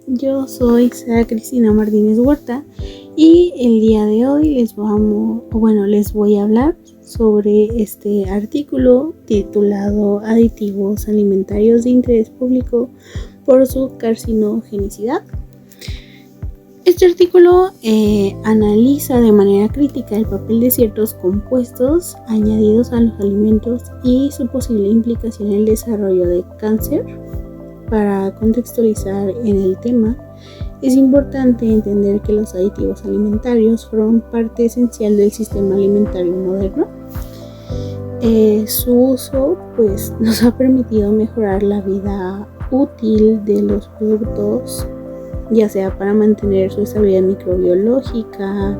yo soy Sara Cristina Martínez Huerta y el día de hoy les voy a hablar sobre este artículo titulado Aditivos alimentarios de interés público por su carcinogenicidad. Este artículo analiza de manera crítica el papel de ciertos compuestos añadidos a los alimentos y su posible implicación en el desarrollo de cáncer. Para contextualizar en el tema, es importante entender que los aditivos alimentarios forman parte esencial del sistema alimentario moderno. Su uso nos ha permitido mejorar la vida útil de los productos, ya sea para mantener su estabilidad microbiológica,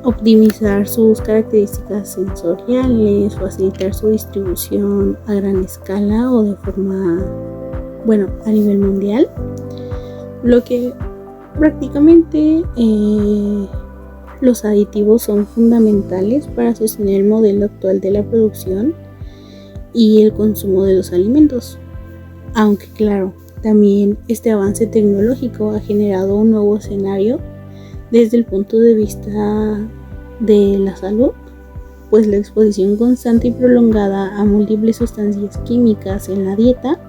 optimizar sus características sensoriales, facilitar su distribución a gran escala o de forma, a nivel mundial, lo que prácticamente los aditivos son fundamentales para sostener el modelo actual de la producción y el consumo de los alimentos. Aunque claro, también este avance tecnológico ha generado un nuevo escenario desde el punto de vista de la salud, pues la exposición constante y prolongada a múltiples sustancias químicas en la dieta,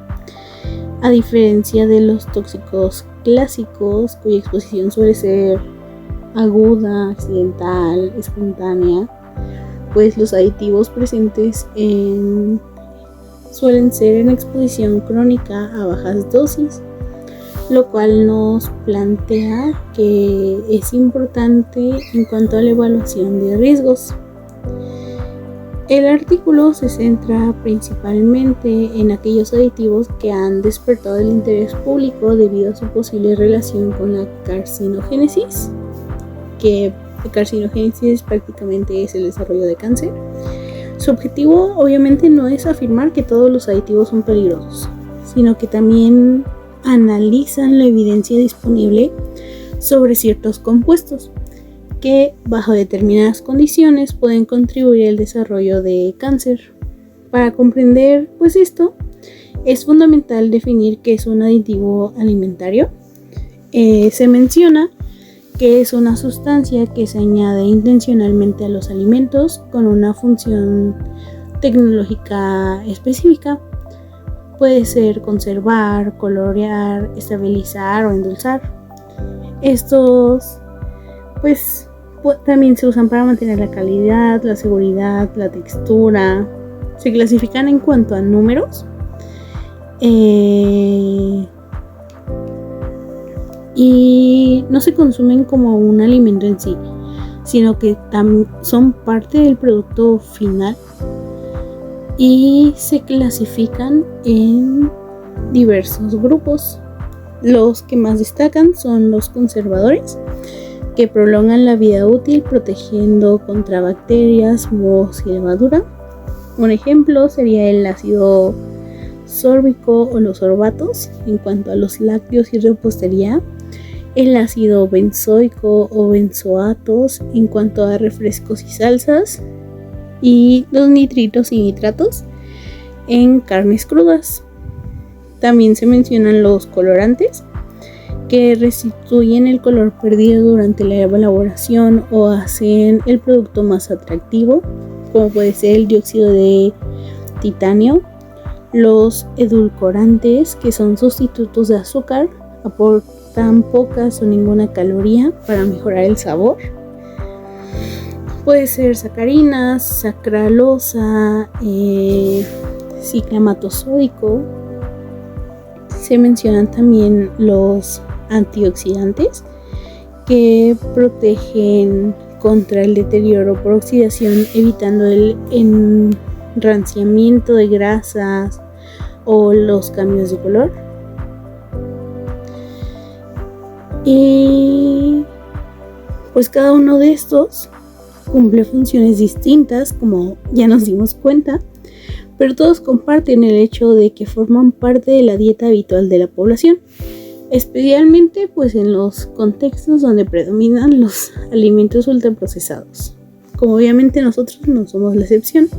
a diferencia de los tóxicos clásicos, cuya exposición suele ser aguda, accidental, espontánea, pues los aditivos presentes suelen ser en exposición crónica a bajas dosis, lo cual nos plantea que es importante en cuanto a la evaluación de riesgos. El artículo se centra principalmente en aquellos aditivos que han despertado el interés público debido a su posible relación con la carcinogénesis, que carcinogénesis prácticamente es el desarrollo de cáncer. Su objetivo obviamente no es afirmar que todos los aditivos son peligrosos, sino que también analizan la evidencia disponible sobre ciertos compuestos que bajo determinadas condiciones pueden contribuir al desarrollo de cáncer. Para comprender esto, es fundamental definir qué es un aditivo alimentario. Se menciona que es una sustancia que se añade intencionalmente a los alimentos con una función tecnológica específica. Puede ser conservar, colorear, estabilizar o endulzar. Estos también se usan para mantener la calidad, la seguridad, la textura. Se clasifican en cuanto a números. Y no se consumen como un alimento en sí, sino que son parte del producto final y se clasifican en diversos grupos. Los que más destacan son los conservadores, que prolongan la vida útil protegiendo contra bacterias, mohos y levadura. Un ejemplo sería el ácido sórbico o los sorbatos. En cuanto a los lácteos y repostería, el ácido benzoico o benzoatos en cuanto a refrescos y salsas, y los nitritos y nitratos en carnes crudas. También se mencionan los colorantes, que restituyen el color perdido durante la elaboración o hacen el producto más atractivo, como puede ser el dióxido de titanio. Los edulcorantes, que son sustitutos de azúcar, aportan pocas o ninguna caloría para mejorar el sabor. Puede ser sacarinas, sacralosa, ciclamato sódico. Se mencionan también los antioxidantes, que protegen contra el deterioro por oxidación, evitando el enranciamiento de grasas o los cambios de color. Y cada uno de estos cumple funciones distintas, como ya nos dimos cuenta, pero todos comparten el hecho de que forman parte de la dieta habitual de la población, especialmente en los contextos donde predominan los alimentos ultraprocesados, como obviamente nosotros no somos la excepción.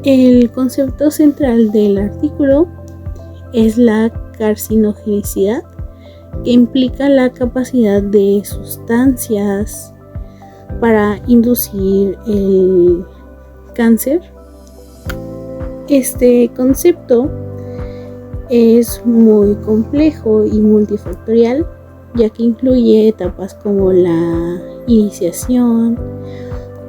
El concepto central del artículo es la carcinogenicidad, que implica la capacidad de sustancias para inducir el cáncer. Este concepto es muy complejo y multifactorial, ya que incluye etapas como la iniciación,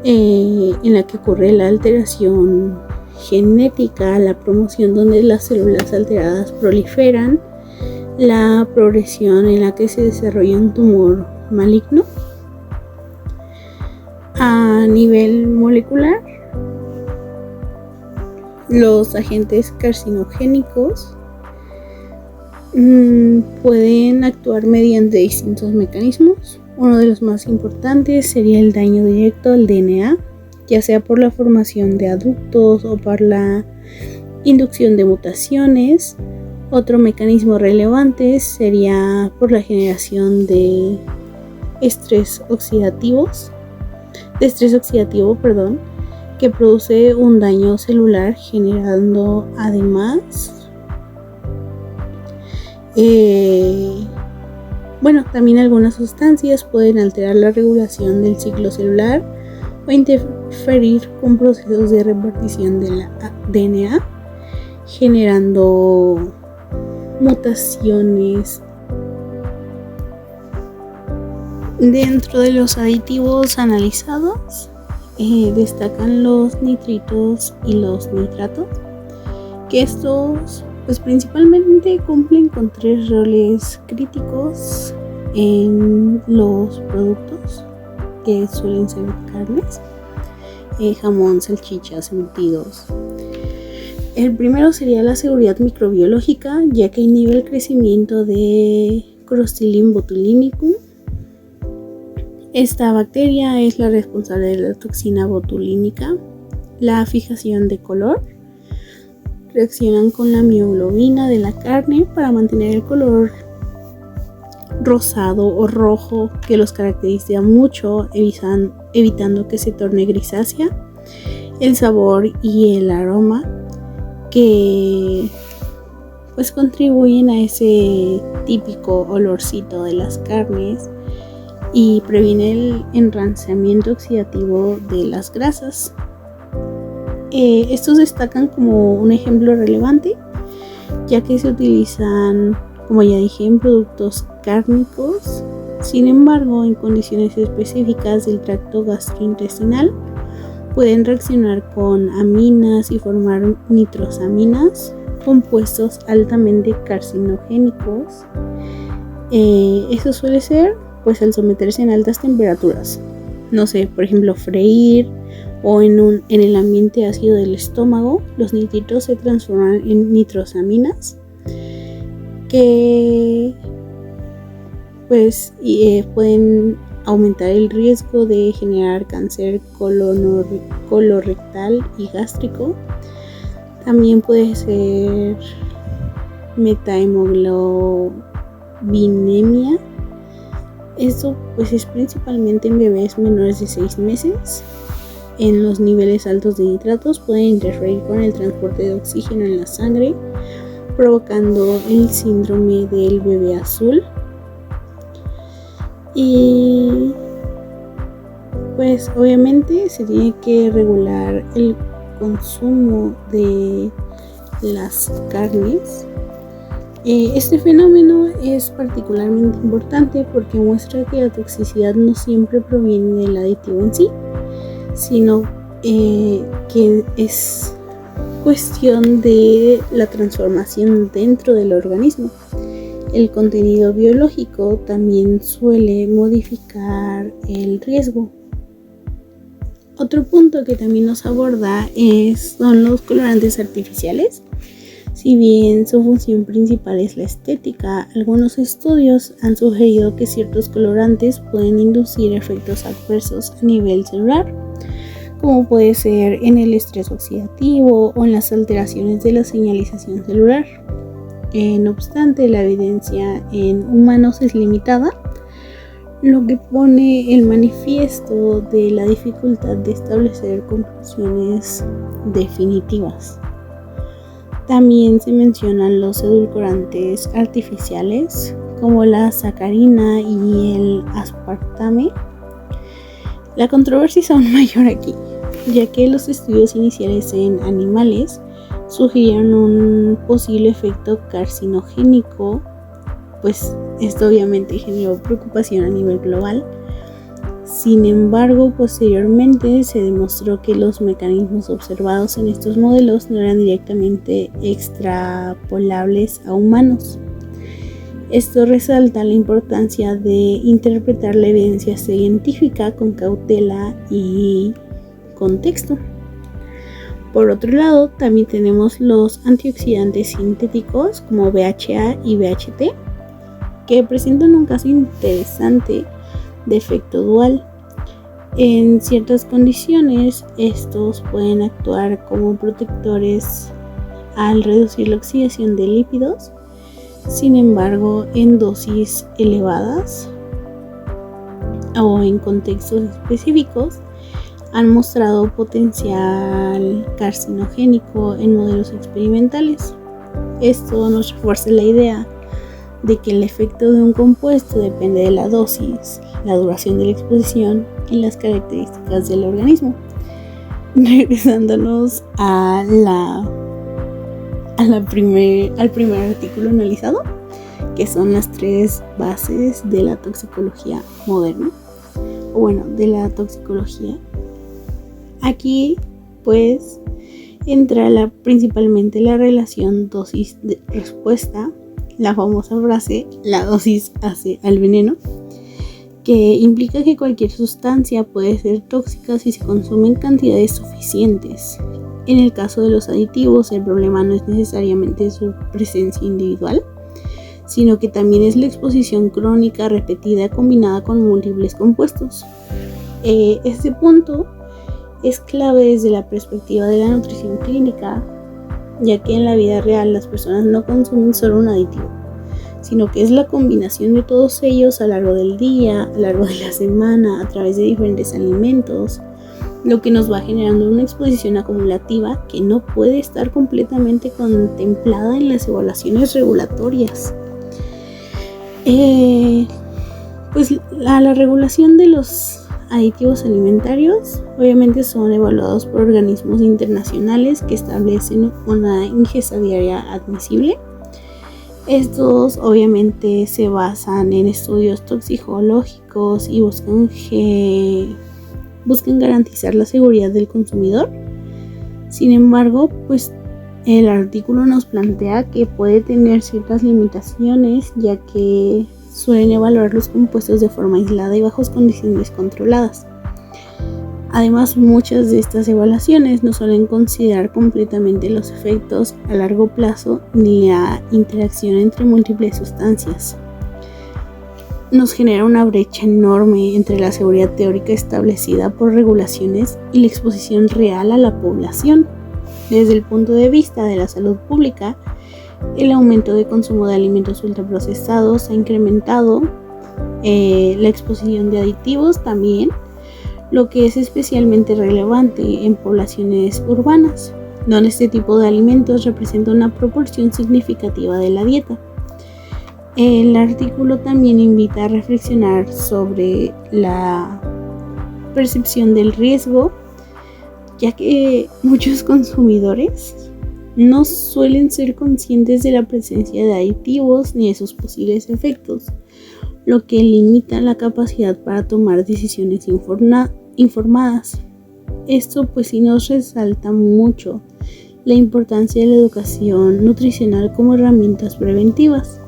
en la que ocurre la alteración genética, la promoción donde las células alteradas proliferan, la progresión en la que se desarrolla un tumor maligno. A nivel molecular, los agentes carcinogénicos pueden actuar mediante distintos mecanismos. Uno de los más importantes sería el daño directo al DNA, ya sea por la formación de aductos o por la inducción de mutaciones. Otro mecanismo relevante sería por la generación de estrés oxidativo, que produce un daño celular, generando además también algunas sustancias pueden alterar la regulación del ciclo celular o interferir con procesos de repartición de la DNA, generando mutaciones. Dentro de los aditivos analizados destacan los nitritos y los nitratos, que estos pues principalmente cumplen con 3 roles críticos en los productos, que suelen ser carnes, jamón, salchichas, embutidos. El primero sería la seguridad microbiológica, ya que inhibe el crecimiento de Clostridium botulinicum. Esta bacteria es la responsable de la toxina botulínica, la fijación de color. Reaccionan con la mioglobina de la carne para mantener el color rosado o rojo que los caracteriza mucho, evitando que se torne grisácea. El sabor y el aroma, que pues contribuyen a ese típico olorcito de las carnes, y previene el enranciamiento oxidativo de las grasas. Estos destacan como un ejemplo relevante, ya que se utilizan, como ya dije, en productos cárnicos. Sin embargo, en condiciones específicas del tracto gastrointestinal, pueden reaccionar con aminas y formar nitrosaminas, compuestos altamente carcinogénicos. Eso suele ser pues al someterse en altas temperaturas, no sé, por ejemplo freír, o en el ambiente ácido del estómago. Los nitritos se transforman en nitrosaminas, que pues pueden aumentar el riesgo de generar cáncer colorectal y gástrico. También puede ser metahemoglobinemia. Esto pues es principalmente en bebés menores de 6 meses. En los niveles altos de nitratos pueden interferir con el transporte de oxígeno en la sangre, provocando el síndrome del bebé azul. Y pues obviamente se tiene que regular el consumo de las carnes. Este fenómeno es particularmente importante porque muestra que la toxicidad no siempre proviene del aditivo en sí, sino que es cuestión de la transformación dentro del organismo. El contenido biológico también suele modificar el riesgo. Otro punto que también nos aborda son los colorantes artificiales. Si bien su función principal es la estética, algunos estudios han sugerido que ciertos colorantes pueden inducir efectos adversos a nivel celular, como puede ser en el estrés oxidativo o en las alteraciones de la señalización celular. No obstante, la evidencia en humanos es limitada, lo que pone el manifiesto de la dificultad de establecer conclusiones definitivas. También se mencionan los edulcorantes artificiales como la sacarina y el aspartame. La controversia es aún mayor aquí, ya que los estudios iniciales en animales sugirieron un posible efecto carcinogénico, pues esto obviamente generó preocupación a nivel global. Sin embargo, posteriormente se demostró que los mecanismos observados en estos modelos no eran directamente extrapolables a humanos. Esto resalta la importancia de interpretar la evidencia científica con cautela y contexto. Por otro lado, también tenemos los antioxidantes sintéticos como BHA y BHT, que presentan un caso interesante de efecto dual. En ciertas condiciones, estos pueden actuar como protectores al reducir la oxidación de lípidos. Sin embargo, en dosis elevadas o en contextos específicos, han mostrado potencial carcinogénico en modelos experimentales. Esto nos refuerza la idea de que el efecto de un compuesto depende de la dosis, la duración de la exposición y las características del organismo. Regresándonos al primer artículo analizado, que son las 3 bases de la toxicología moderna, o bueno, de la toxicología. Aquí pues entra principalmente la relación dosis-respuesta, la famosa frase, la dosis hace al veneno, que implica que cualquier sustancia puede ser tóxica si se consume en cantidades suficientes. En el caso de los aditivos, el problema no es necesariamente su presencia individual, sino que también es la exposición crónica repetida combinada con múltiples compuestos. Este punto es clave desde la perspectiva de la nutrición clínica, ya que en la vida real las personas no consumen solo un aditivo, sino que es la combinación de todos ellos a lo largo del día, a lo largo de la semana, a través de diferentes alimentos, lo que nos va generando una exposición acumulativa que no puede estar completamente contemplada en las evaluaciones regulatorias. Pues la regulación de los aditivos alimentarios obviamente son evaluados por organismos internacionales que establecen una ingesta diaria admisible. Estos obviamente se basan en estudios toxicológicos y buscan garantizar la seguridad del consumidor. Sin embargo, pues el artículo nos plantea que puede tener ciertas limitaciones, ya que suelen evaluar los compuestos de forma aislada y bajo condiciones controladas. Además, muchas de estas evaluaciones no suelen considerar completamente los efectos a largo plazo ni la interacción entre múltiples sustancias. Nos genera una brecha enorme entre la seguridad teórica establecida por regulaciones y la exposición real a la población. Desde el punto de vista de la salud pública, el aumento de consumo de alimentos ultraprocesados ha incrementado la exposición de aditivos también, lo que es especialmente relevante en poblaciones urbanas, donde este tipo de alimentos representa una proporción significativa de la dieta. El artículo también invita a reflexionar sobre la percepción del riesgo, ya que muchos consumidores no suelen ser conscientes de la presencia de aditivos ni de sus posibles efectos, lo que limita la capacidad para tomar decisiones informadas. Esto pues sí nos resalta mucho la importancia de la educación nutricional como herramientas preventivas.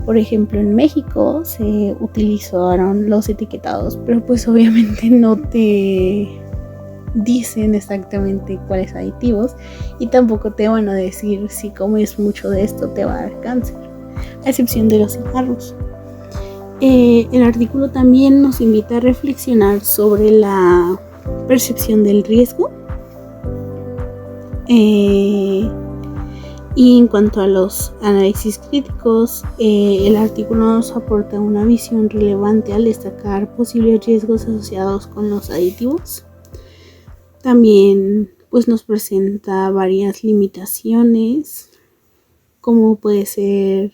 Por ejemplo, en México se utilizaron los etiquetados, pero pues obviamente no te dicen exactamente cuáles aditivos y tampoco te van a decir si comes mucho de esto te va a dar cáncer, a excepción de los cigarros. El artículo también nos invita a reflexionar sobre la percepción del riesgo. Y en cuanto a los análisis críticos, el artículo nos aporta una visión relevante al destacar posibles riesgos asociados con los aditivos. También pues nos presenta varias limitaciones, como puede ser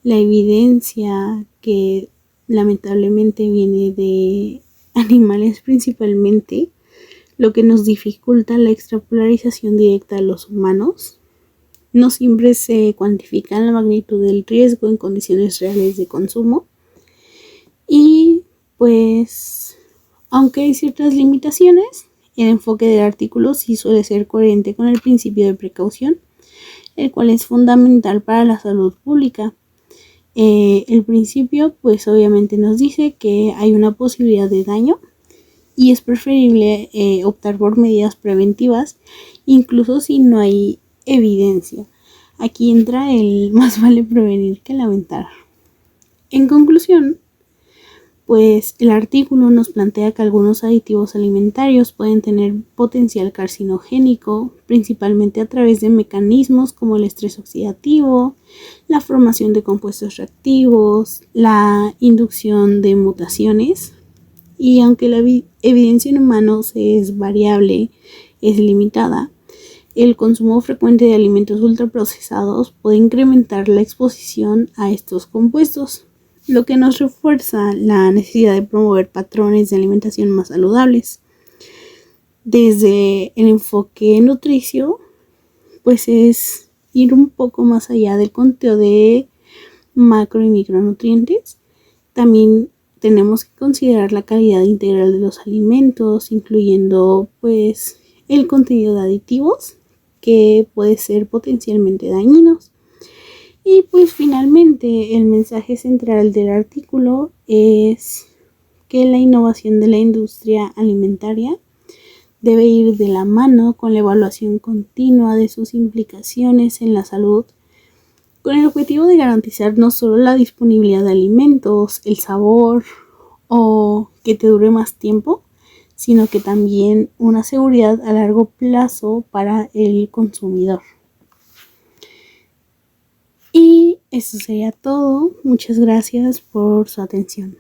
la evidencia que lamentablemente viene de animales principalmente, lo que nos dificulta la extrapolarización directa a los humanos. No siempre se cuantifica la magnitud del riesgo en condiciones reales de consumo. Y pues, aunque hay ciertas limitaciones, el enfoque del artículo sí suele ser coherente con el principio de precaución, el cual es fundamental para la salud pública. El principio pues obviamente nos dice que hay una posibilidad de daño y es preferible optar por medidas preventivas incluso si no hay evidencia. Aquí entra el más vale prevenir que lamentar. En conclusión, pues el artículo nos plantea que algunos aditivos alimentarios pueden tener potencial carcinogénico, principalmente a través de mecanismos como el estrés oxidativo, la formación de compuestos reactivos, la inducción de mutaciones. Y aunque la evidencia en humanos es variable, es limitada, el consumo frecuente de alimentos ultraprocesados puede incrementar la exposición a estos compuestos, lo que nos refuerza la necesidad de promover patrones de alimentación más saludables. Desde el enfoque nutricio, pues es ir un poco más allá del conteo de macro y micronutrientes. También tenemos que considerar la calidad integral de los alimentos, incluyendo pues el contenido de aditivos que puede ser potencialmente dañinos. Y pues finalmente el mensaje central del artículo es que la innovación de la industria alimentaria debe ir de la mano con la evaluación continua de sus implicaciones en la salud, con el objetivo de garantizar no solo la disponibilidad de alimentos, el sabor o que te dure más tiempo, sino que también una seguridad a largo plazo para el consumidor. Y eso sería todo. Muchas gracias por su atención.